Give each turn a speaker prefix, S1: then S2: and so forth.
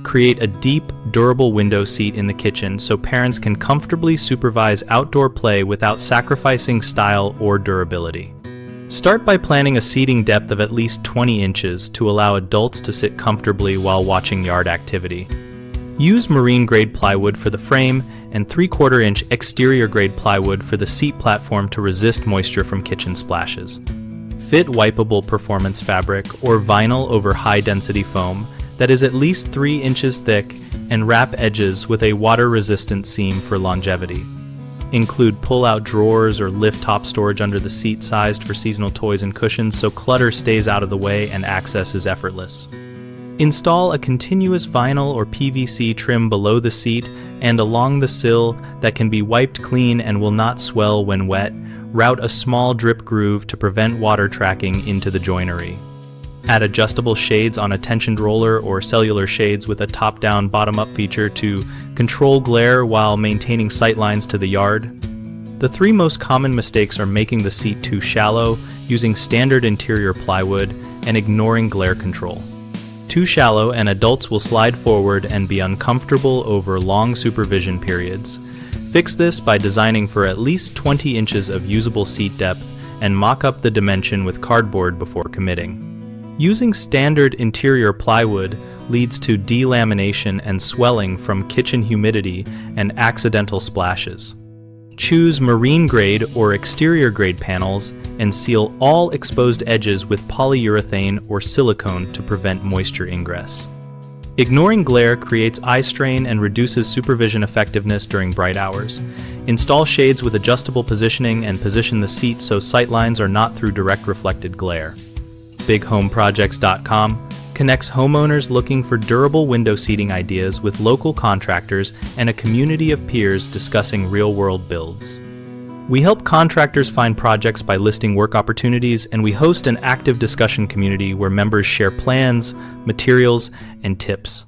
S1: Create a deep, durable window seat in the kitchen so parents can comfortably supervise outdoor play without sacrificing style or durability. Start by planning a seating depth of at least 20 inches to allow adults to sit comfortably while watching yard activity. Use marine-grade plywood for the frame and 3/4-inch exterior-grade plywood for the seat platform to resist moisture from kitchen splashes. Fit wipeable performance fabric or vinyl over high-density foam that is at least 3 inches thick and wrap edges with a water-resistant seam for longevity. Include pull-out drawers or lift-top storage under the seat sized for seasonal toys and cushions so clutter stays out of the way and access is effortless. Install a continuous vinyl or PVC trim below the seat and along the sill that can be wiped clean and will not swell when wet. Route a small drip groove to prevent water tracking into the joinery. Add adjustable shades on a tensioned roller or cellular shades with a top-down, bottom-up feature to control glare while maintaining sightlines to the yard. The 3 most common mistakes are making the seat too shallow, using standard interior plywood, and ignoring glare control. Too shallow and adults will slide forward and be uncomfortable over long supervision periods. Fix this by designing for at least 20 inches of usable seat depth and mock up the dimension with cardboard before committing. Using standard interior plywood leads to delamination and swelling from kitchen humidity and accidental splashes. Choose marine-grade or exterior-grade panels and seal all exposed edges with polyurethane or silicone to prevent moisture ingress. Ignoring glare creates eye strain and reduces supervision effectiveness during bright hours. Install shades with adjustable positioning and position the seat so sightlines are not through direct reflected glare. BigHomeProjects.com connects homeowners looking for durable window seating ideas with local contractors and a community of peers discussing real-world builds. We help contractors find projects by listing work opportunities, and we host an active discussion community where members share plans, materials, and tips.